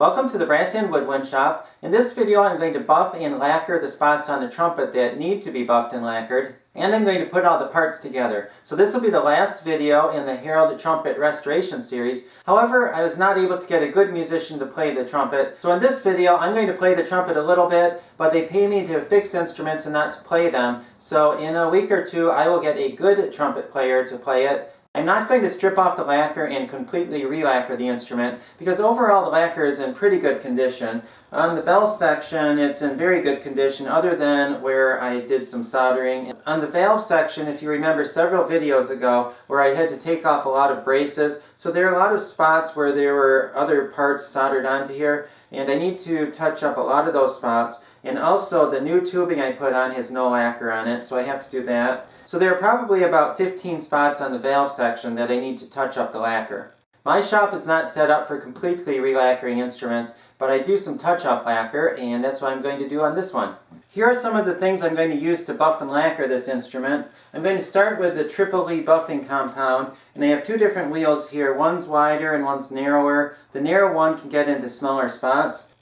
Welcome to the Brass and Woodwind Shop. In this video I'm going to buff and lacquer the spots on the trumpet that need to be buffed and lacquered, and I'm going to put all the parts together. So this will be the last video in the Herald Trumpet restoration series. However, I was not able to get a good musician to play the trumpet, so in this video I'm going to play the trumpet a little bit, but they pay me to fix instruments and not to play them. So in a week or two I will get a good trumpet player to play it. I'm not going to strip off the lacquer and completely re-lacquer the instrument because overall the lacquer is in pretty good condition. On the bell section it's in very good condition other than where I did some soldering. On the valve section, if you remember several videos ago where I had to take off a lot of braces, so there are a lot of spots where there were other parts soldered onto here, and I need to touch up a lot of those spots. And also the new tubing I put on has no lacquer on it, so I have to do that. So there are probably about 15 spots on the valve section that I need to touch up the lacquer. My shop is not set up for completely re-lacquering instruments, but I do some touch-up lacquer, and that's what I'm going to do on this one. Here are some of the things I'm going to use to buff and lacquer this instrument. I'm going to start with the Triple E buffing compound, and I have two different wheels here. One's wider and one's narrower. The narrow one can get into smaller spots.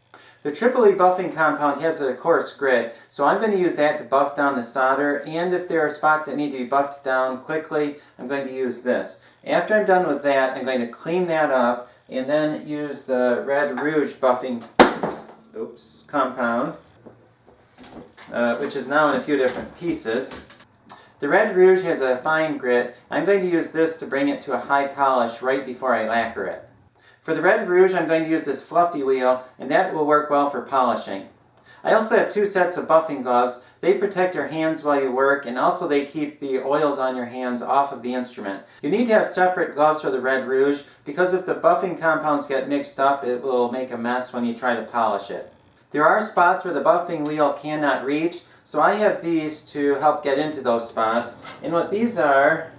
The Triple E buffing compound has a coarse grit, so I'm going to use that to buff down the solder, and if there are spots that need to be buffed down quickly, I'm going to use this. After I'm done with that, I'm going to clean that up and then use the red rouge buffing compound, which is now in a few different pieces. The red rouge has a fine grit. I'm going to use this to bring it to a high polish right before I lacquer it. For the red rouge, I'm going to use this fluffy wheel, and that will work well for polishing. I also have two sets of buffing gloves. They protect your hands while you work, and also they keep the oils on your hands off of the instrument. You need to have separate gloves for the red rouge, because if the buffing compounds get mixed up, it will make a mess when you try to polish it. There are spots where the buffing wheel cannot reach, so I have these to help get into those spots. And what these are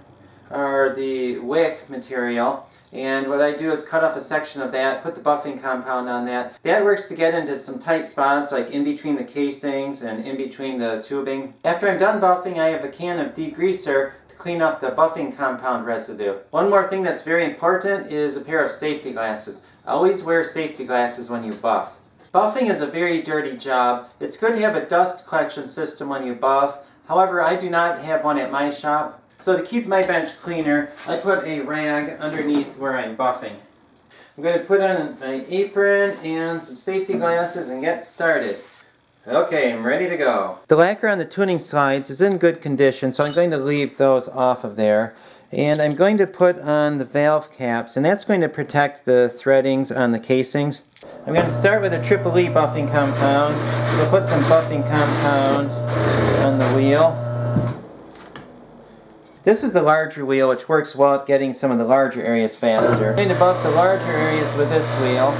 the wick material. And what I do is cut off a section of that, put the buffing compound on that. That works to get into some tight spots, like in between the casings and in between the tubing. After I'm done buffing, I have a can of degreaser to clean up the buffing compound residue. One more thing that's very important is a pair of safety glasses. Always wear safety glasses when you buff. Buffing is a very dirty job. It's good to have a dust collection system when you buff. However, I do not have one at my shop. So to keep my bench cleaner, I put a rag underneath where I'm buffing. I'm going to put on my apron and some safety glasses and get started. Okay, I'm ready to go. The lacquer on the tuning slides is in good condition, so I'm going to leave those off of there. And I'm going to put on the valve caps, and that's going to protect the threadings on the casings. I'm going to start with a Triple E buffing compound. We'll put some buffing compound on the wheel. This is the larger wheel, which works well at getting some of the larger areas faster. I'm going to buff the larger areas with this wheel.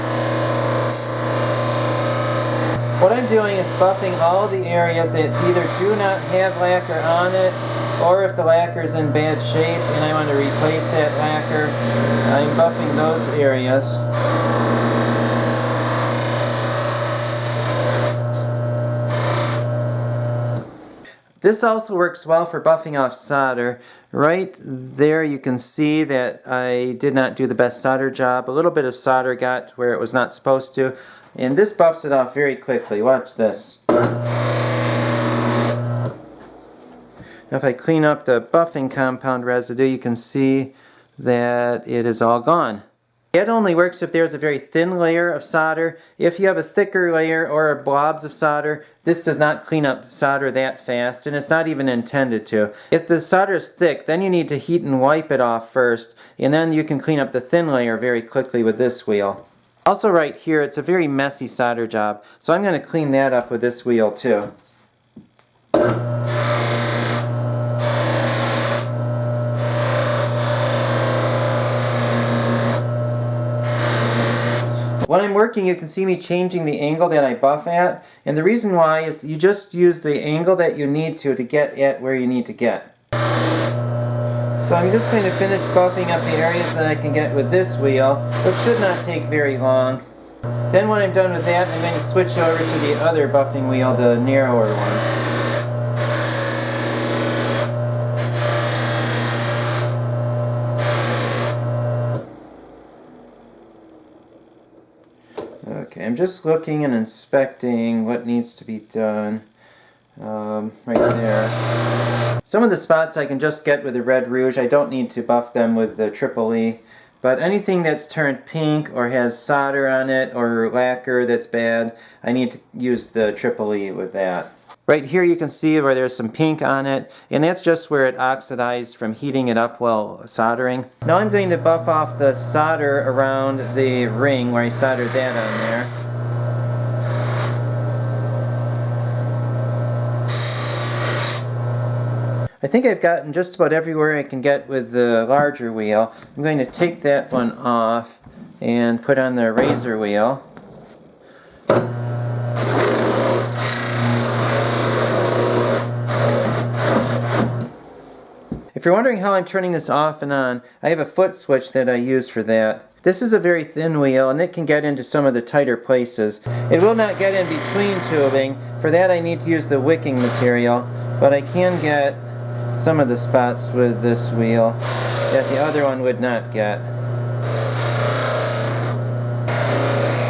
What I'm doing is buffing all the areas that either do not have lacquer on it, or if the lacquer is in bad shape and I want to replace that lacquer, I'm buffing those areas. This also works well for buffing off solder. Right there you can see that I did not do the best solder job. A little bit of solder got where it was not supposed to, and this buffs it off very quickly. Watch this. Now if I clean up the buffing compound residue, you can see that it is all gone. It only works if there's a very thin layer of solder. If you have a thicker layer or blobs of solder, this does not clean up solder that fast, and it's not even intended to. If the solder is thick, then you need to heat and wipe it off first, and then you can clean up the thin layer very quickly with this wheel. Also right here, it's a very messy solder job, so I'm going to clean that up with this wheel too. When I'm working, you can see me changing the angle that I buff at, and the reason why is you just use the angle that you need to get at where you need to get. So I'm just going to finish buffing up the areas that I can get with this wheel, which should not take very long. Then when I'm done with that, I'm going to switch over to the other buffing wheel, the narrower one. Okay, I'm just looking and inspecting what needs to be done right there. Some of the spots I can just get with the red rouge. I don't need to buff them with the triple E. But anything that's turned pink or has solder on it or lacquer that's bad, I need to use the triple E with that. Right here you can see where there's some pink on it, and that's just where it oxidized from heating it up while soldering. Now I'm going to buff off the solder around the ring where I soldered that on there. I think I've gotten just about everywhere I can get with the larger wheel. I'm going to take that one off and put on the razor wheel. If you're wondering how I'm turning this off and on, I have a foot switch that I use for that. This is a very thin wheel and it can get into some of the tighter places. It will not get in between tubing. For that I need to use the wicking material, but I can get some of the spots with this wheel that the other one would not get.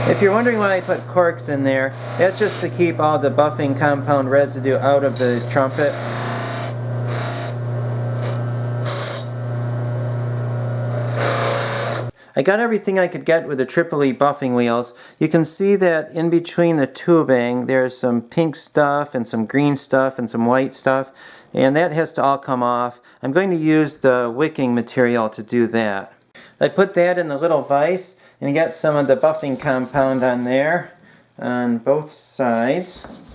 If you're wondering why I put corks in there, that's just to keep all the buffing compound residue out of the trumpet. I got everything I could get with the triple E buffing wheels. You can see that in between the tubing there's some pink stuff and some green stuff and some white stuff, and that has to all come off. I'm going to use the wicking material to do that. I put that in the little vise and get some of the buffing compound on there on both sides.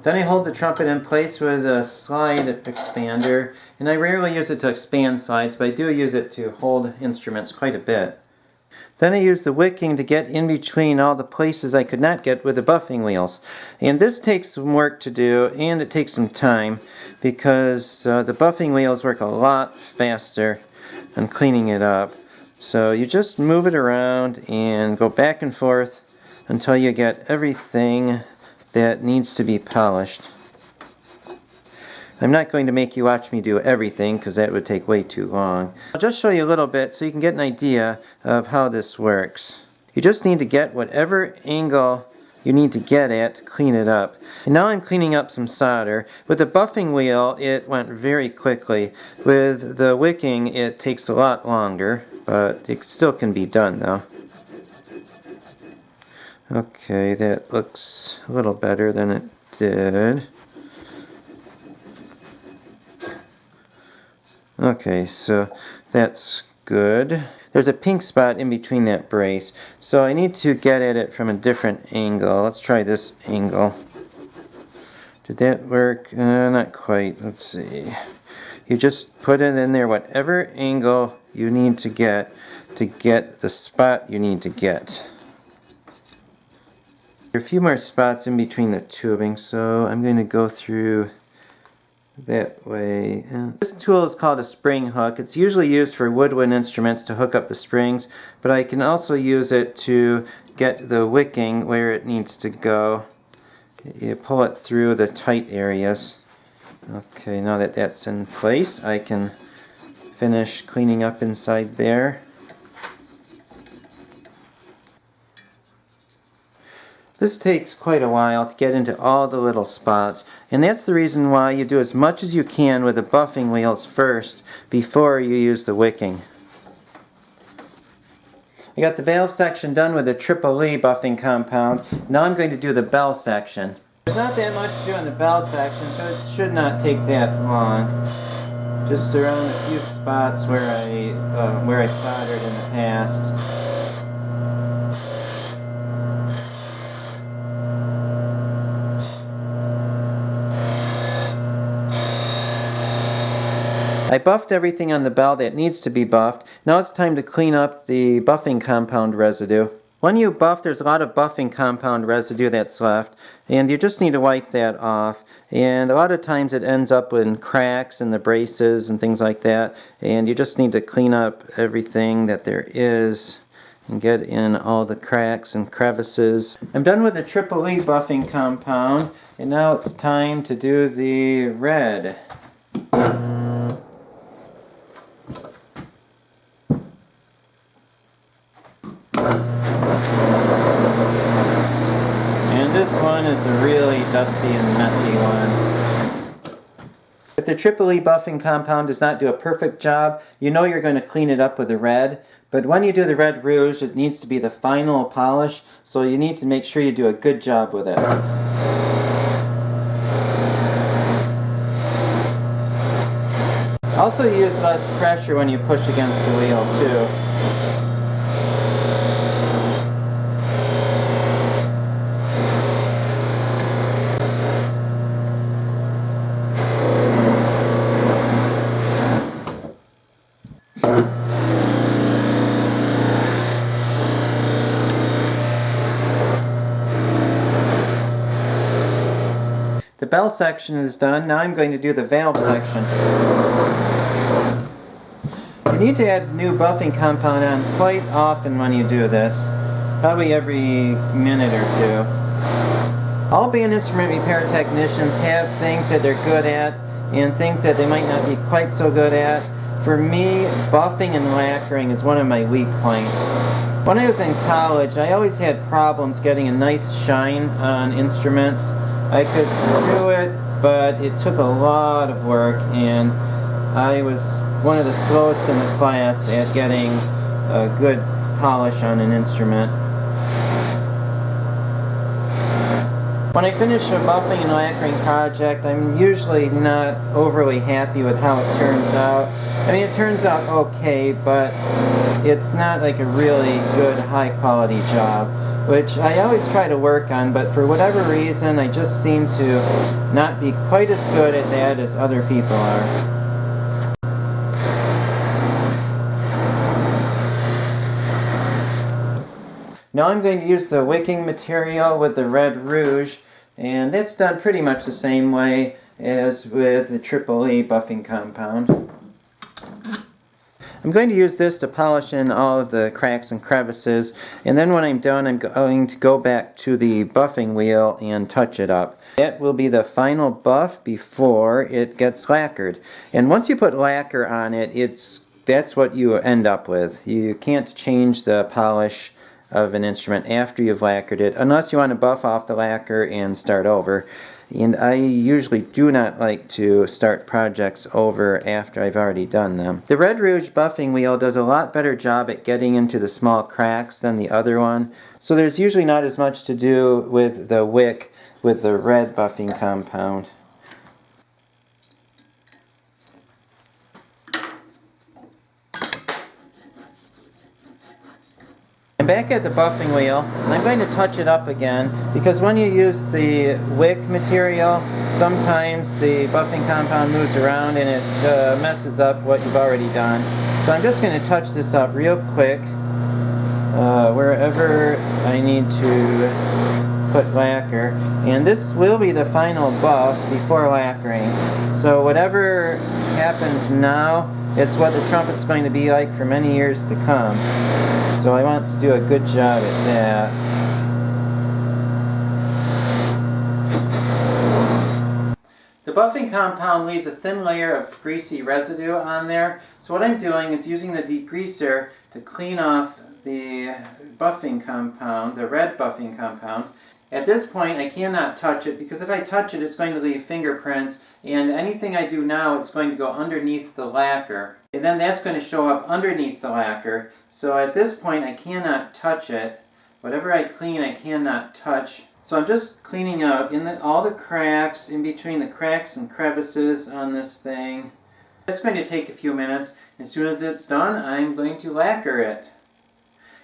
Then I hold the trumpet in place with a slide expander, and I rarely use it to expand slides, but I do use it to hold instruments quite a bit. Then I use the wicking to get in between all the places I could not get with the buffing wheels. And this takes some work to do, and it takes some time, because the buffing wheels work a lot faster than cleaning it up. So you just move it around and go back and forth until you get everything that needs to be polished. I'm not going to make you watch me do everything because that would take way too long. I'll just show you a little bit so you can get an idea of how this works. You just need to get whatever angle you need to get at to clean it up. And now I'm cleaning up some solder. With the buffing wheel it went very quickly. With the wicking it takes a lot longer, but it still can be done though. Okay, that looks a little better than it did. Okay, so that's good. There's a pink spot in between that brace, so I need to get at it from a different angle. Let's try this angle. Did that work? Not quite. Let's see. You just put it in there whatever angle you need to get the spot you need to get. There are a few more spots in between the tubing, so I'm going to go through that way. This tool is called a spring hook. It's usually used for woodwind instruments to hook up the springs, but I can also use it to get the wicking where it needs to go. You pull it through the tight areas. Okay, now that that's in place, I can finish cleaning up inside there. This takes quite a while to get into all the little spots, and that's the reason why you do as much as you can with the buffing wheels first before you use the wicking. I got the valve section done with the triple E buffing compound. Now I'm going to do the bell section. There's not that much to do on the bell section, so it should not take that long. Just around a few spots where I soldered in the past. I buffed everything on the bell that needs to be buffed. Now it's time to clean up the buffing compound residue. When you buff, there's a lot of buffing compound residue that's left, and you just need to wipe that off. And a lot of times it ends up in cracks in the braces and things like that, and you just need to clean up everything that there is and get in all the cracks and crevices. I'm done with the triple E buffing compound, and now it's time to do the red. one is the really dusty and messy one. If the Triple E buffing compound does not do a perfect job, you know you're going to clean it up with the red. But when you do the red rouge, it needs to be the final polish, so you need to make sure you do a good job with it. Also use less pressure when you push against the wheel too. The bell section is done. Now I'm going to do the valve section. You need to add new buffing compound on quite often when you do this. Probably every minute or two. All band instrument repair technicians have things that they're good at and things that they might not be quite so good at. For me, buffing and lacquering is one of my weak points. When I was in college, I always had problems getting a nice shine on instruments. I could do it, but it took a lot of work, and I was one of the slowest in the class at getting a good polish on an instrument. When I finish a buffing and lacquering project, I'm usually not overly happy with how it turns out. I mean, it turns out okay, but it's not like a really good, high-quality job, which I always try to work on, but for whatever reason, I just seem to not be quite as good at that as other people are. Now I'm going to use the wicking material with the red rouge, and it's done pretty much the same way as with the Triple E buffing compound. I'm going to use this to polish in all of the cracks and crevices, and then when I'm done I'm going to go back to the buffing wheel and touch it up. That will be the final buff before it gets lacquered. And once you put lacquer on it, that's what you end up with. You can't change the polish of an instrument after you've lacquered it, unless you want to buff off the lacquer and start over. And I usually do not like to start projects over after I've already done them. The Red Rouge buffing wheel does a lot better job at getting into the small cracks than the other one, so there's usually not as much to do with the wick with the red buffing compound. I'm back at the buffing wheel, and I'm going to touch it up again, because when you use the wick material, sometimes the buffing compound moves around and it messes up what you've already done. So I'm just going to touch this up real quick, wherever I need to put lacquer. And this will be the final buff before lacquering. So whatever happens now, it's what the trumpet's going to be like for many years to come. So I want to do a good job at that. The buffing compound leaves a thin layer of greasy residue on there. So what I'm doing is using the degreaser to clean off the buffing compound, the red buffing compound. At this point I cannot touch it, because if I touch it, it's going to leave fingerprints, and anything I do now, it's going to go underneath the lacquer. And then that's going to show up underneath the lacquer. So at this point I cannot touch it. Whatever I clean, I cannot touch. So I'm just cleaning out all the cracks, in between the cracks and crevices on this thing. It's going to take a few minutes. As soon as it's done, I'm going to lacquer it.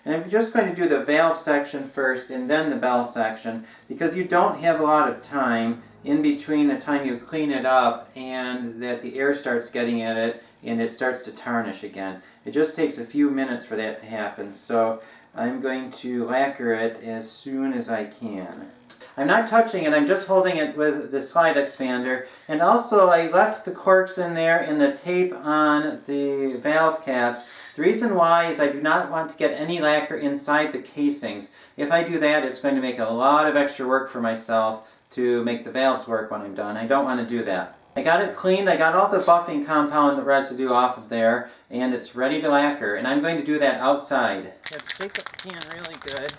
And I'm just going to do the valve section first and then the bell section, because you don't have a lot of time in between the time you clean it up and that the air starts getting at it and it starts to tarnish again. It just takes a few minutes for that to happen. So I'm going to lacquer it as soon as I can. I'm not touching it, I'm just holding it with the slide expander. And also I left the corks in there and the tape on the valve caps. The reason why is I do not want to get any lacquer inside the casings. If I do that, it's going to make a lot of extra work for myself to make the valves work when I'm done. I don't want to do that. I got it cleaned, I got all the buffing compound residue off of there, and it's ready to lacquer. And I'm going to do that outside. Shake the can really good,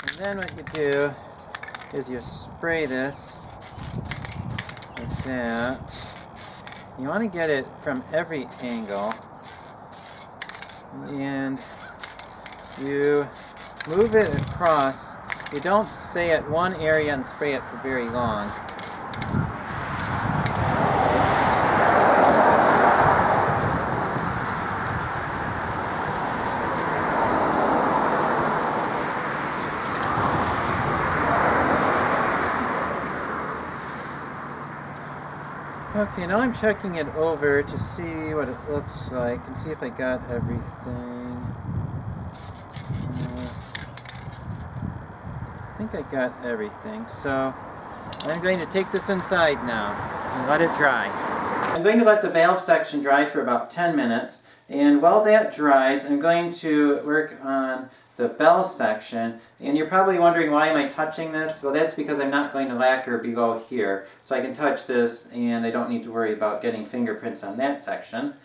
and then what you do is you spray this like that. You want to get it from every angle, and you move it across. You don't stay at one area and spray it for very long. Okay, now I'm checking it over to see what it looks like and see if I got everything. I think I got everything, so I'm going to take this inside now and let it dry. I'm going to let the valve section dry for about 10 minutes, and while that dries, I'm going to work on the bell section. And you're probably wondering, why am I touching this? Well, that's because I'm not going to lacquer below here, so I can touch this and I don't need to worry about getting fingerprints on that section.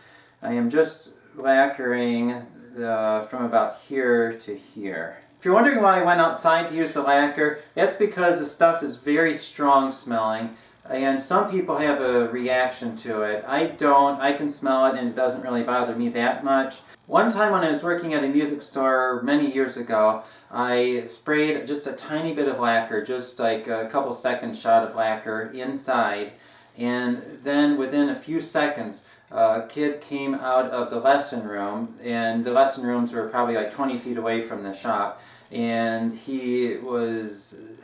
I am just lacquering from about here to here. If you're wondering why I went outside to use the lacquer, that's because the stuff is very strong smelling, and some people have a reaction to it. I don't. I can smell it and it doesn't really bother me that much. One time when I was working at a music store many years ago, I sprayed just a tiny bit of lacquer, just like a couple second shot of lacquer inside, and then within a few seconds a kid came out of the lesson room, and the lesson rooms were probably like 20 feet away from the shop, and he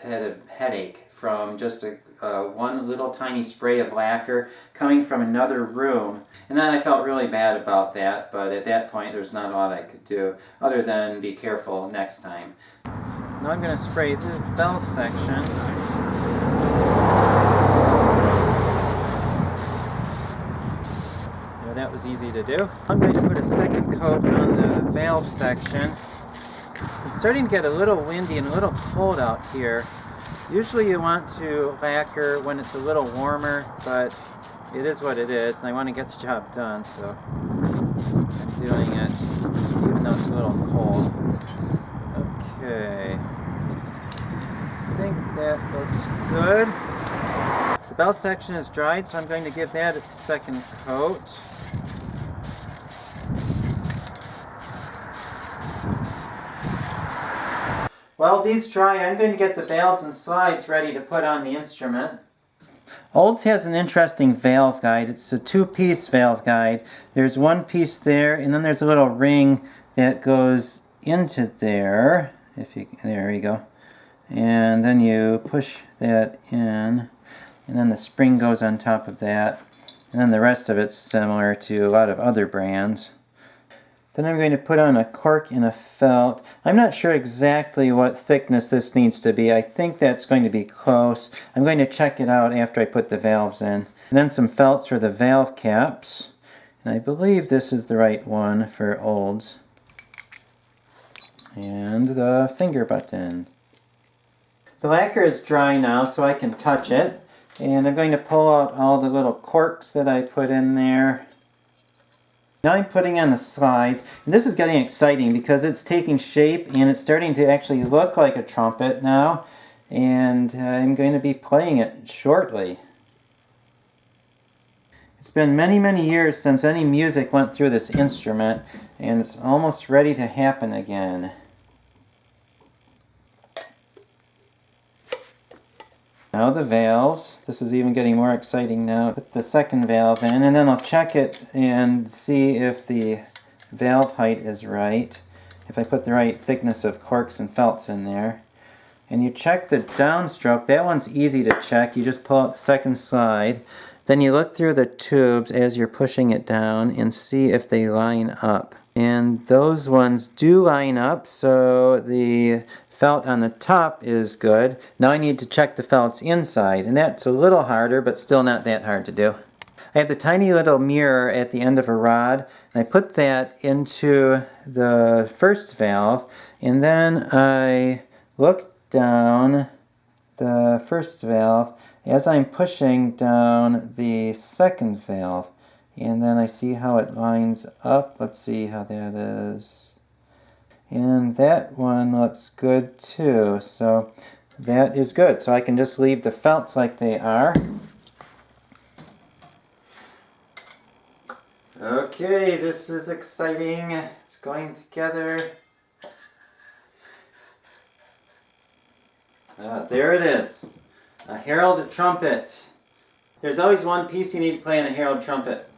had a headache from just one little tiny spray of lacquer coming from another room. And then I felt really bad about that, but at that point there's not a lot I could do other than be careful next time. Now I'm going to spray this bell section. Yeah, that was easy to do. I'm going to put a second coat on the valve section. It's starting to get a little windy and a little cold out here. Usually you want to lacquer when it's a little warmer, but it is what it is, and I want to get the job done, so I'm doing it, even though it's a little cold. Okay, I think that looks good. The bell section is dried, so I'm going to give that a second coat. While these dry, I'm going to get the valves and slides ready to put on the instrument. Olds has an interesting valve guide. It's a two-piece valve guide. There's one piece there, and then there's a little ring that goes into there. There you go. And then you push that in, and then the spring goes on top of that. And then the rest of it's similar to a lot of other brands. Then I'm going to put on a cork and a felt. I'm not sure exactly what thickness this needs to be. I think that's going to be close. I'm going to check it out after I put the valves in. And then some felts for the valve caps. And I believe this is the right one for olds. And the finger button. The lacquer is dry now, so I can touch it. And I'm going to pull out all the little corks that I put in there. Now I'm putting on the slides, and this is getting exciting because it's taking shape and it's starting to actually look like a trumpet now, and I'm going to be playing it shortly. It's been many, many years since any music went through this instrument, and it's almost ready to happen again. Now the valves. This is even getting more exciting now. Put the second valve in, and then I'll check it and see if the valve height is right. If I put the right thickness of corks and felts in there. And you check the downstroke. That one's easy to check. You just pull out the second slide. Then you look through the tubes as you're pushing it down and see if they line up. And those ones do line up, so the felt on the top is good. Now I need to check the felts inside, and that's a little harder, but still not that hard to do. I have the tiny little mirror at the end of a rod, and I put that into the first valve, and then I look down the first valve as I'm pushing down the second valve. And then I see how it lines up. Let's see how that is. And that one looks good too. So that is good. So I can just leave the felts like they are. Okay, this is exciting. It's going together. There it is. A Herald Trumpet. There's always one piece you need to play in a Herald Trumpet.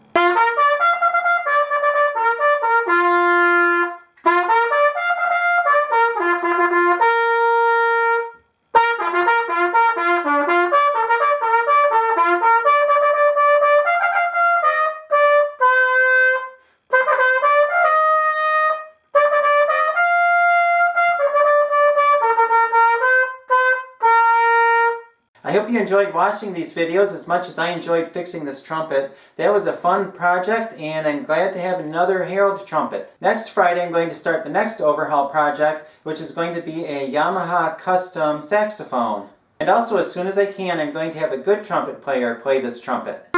I hope you enjoyed watching these videos as much as I enjoyed fixing this trumpet. That was a fun project, and I'm glad to have another Herald Trumpet. Next Friday I'm going to start the next overhaul project, which is going to be a Yamaha custom saxophone. And also, as soon as I can, I'm going to have a good trumpet player play this trumpet.